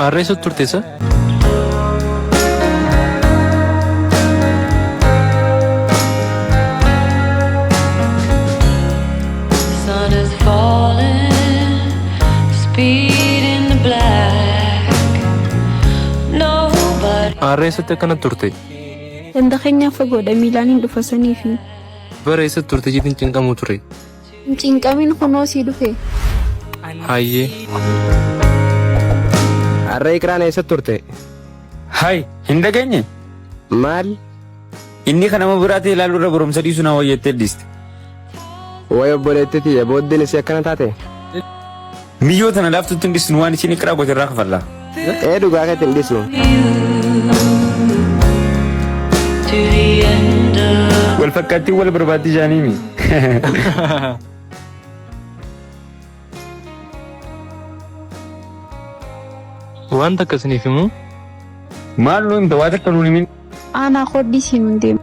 Arreessa turteessa? Sun is falling, speed in the black. Nobody. Arreessatti akkana turte. Ganda keenyaaf fagoodha miilaan hin dhufasanii fi Bara eessa turte jeetiin cinqamuu ture. cinqamiin kunoo sii dhufe. Hayyee. Harree Iqraan eessa turte? Hai, hin dhageenye? Maal? Inni kan nama biraatti ilaaluu irra barumsa dhiisuu na wayyettee dhiiste. Wayi obboleettiiti booddeen isii akkana taate? Miyyoo tana laaftutti hin dhiisnu waan isheen Iqraa goote irraa kafallaa. Dhugaa keetti hin dhiisu. To the end of. Wal fakkaattii wal barbaaddi jaaniimi. Wanta akkasiniif himu Maal nuun ta'u waan akka nuun himin. Aanaa hodhisiin hin deemu.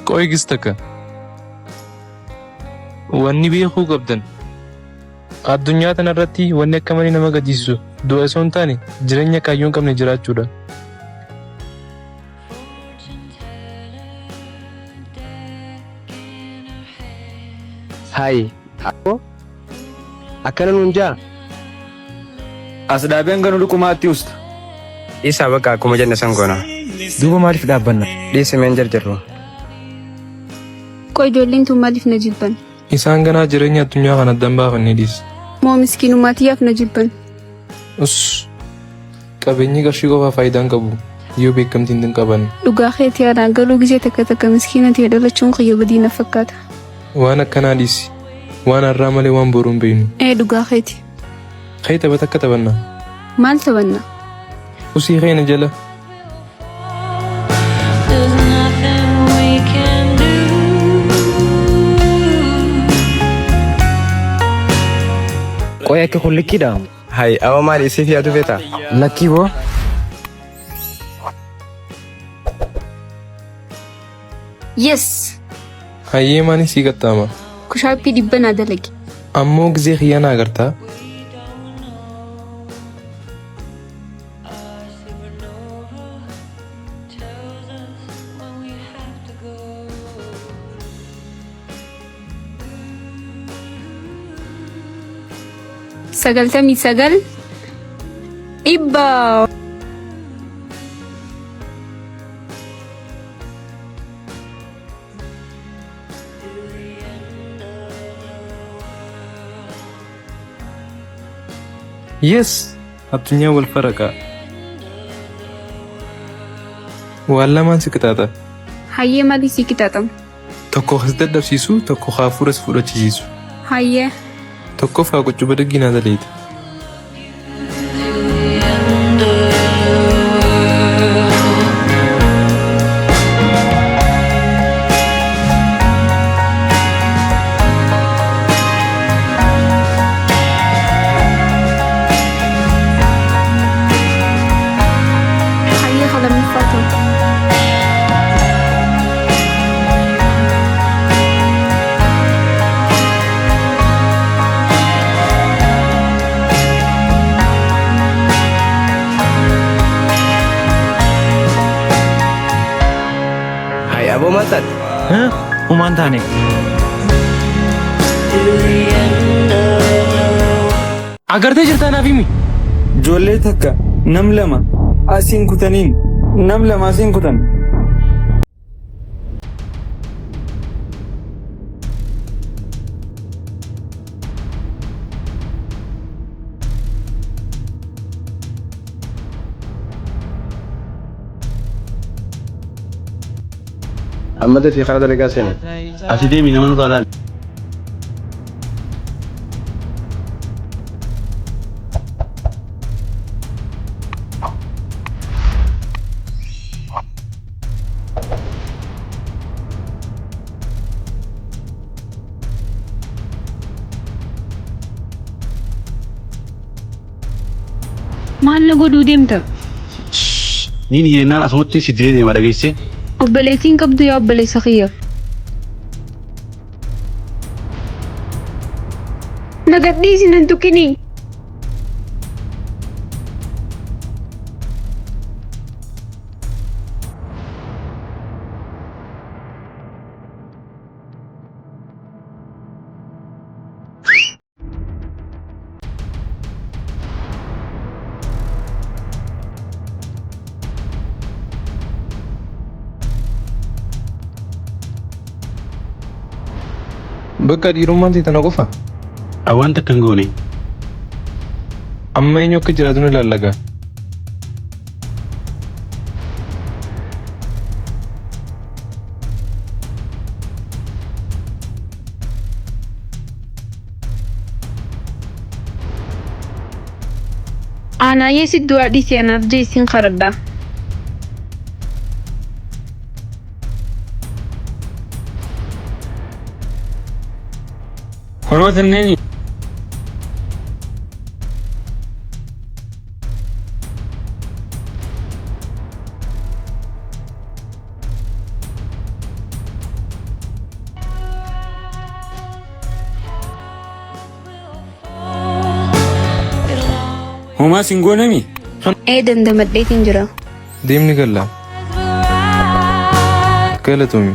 qo'eegis takka. Wanni beekuu qabdan. Addunyaa tanarratti wanni akka malee nama gaddisiisu du'a osoo hin taane jireenya kaayyoo hin qabne jiraachuudha. Hayi. Akkana nuun jaa? As dhaabeen ganuu dhukumaatti usta. Isaa bakka akkuma jenne san goona. Duuba maaliif dhaabbanna? Dhiisimeen jarjarru. Qoy ijoolleen tun maaliif na jibban? Isaan ganaa jireenya addunyaa kana addan baafannee dhiis. Moo miskiinummaatiyyaaf na jibban? Us qabeenyi qarshii qofaa faayidaan qabu yoo beekamtiin hin qaban. Dhugaa keetii haadhaan galuu gisee takka takka miskiina ta'e dhalachuun kiyya badii na fakkaata. Waan akkanaa dhiisi. Waan har'aa malee waan boruu hin beeknu. Dhugaa keeti. Ka'ii taphata akka taphanna. Maal taphanna? Usii keenya jala. There's nothing we can do. Qoya akka kun likkiidha. Hayi awa maali isiif yaadu feeta? Lakkii boo? Yes! Hayyee maanii sii qaxxaama. Kushaappii dhibba naa dalagi. Ammoo gizee xiyyaana agartaa. Sagaltamii sagal dhibba. Yes! Addunyaa wal faraqa. Waan lamaan si qixaaxa. Hayyee maaliif sii qixaaxamu? Tokko as dadhabsiisu, tokko hafuuras fudhachiisu. Hayyee. Tokkoof haa quccuba dagginaa daleeta. Hayyee halamniffaa ta'u. Hayi aboo maal taate? Humaan taane. Agartee jirtaa naaf himi. Ijoollee takka nam lama asiin kutaniin nam lama asiin kutan. Amma dafii karaa dalagaa seene. Asii deemi nama nuti alaal. Maal na godhuu deemta? Niin hinnaan asumatti si diree deema dhageesse. Obboleettiin qabdu yaa obboleessa kiyya. Nagadhiisi nan tuqinii. Bakka dhiirummaan ta'e tana qofa. Awwaan takka hin goone. Amma eenyu akka jiraatu ni ilaalla. Ana yesi dua di sana di sin kharada. Hono tanneni. Homa singonami. Eden da maddeetiin jira. Deemni galla. Galatoomi.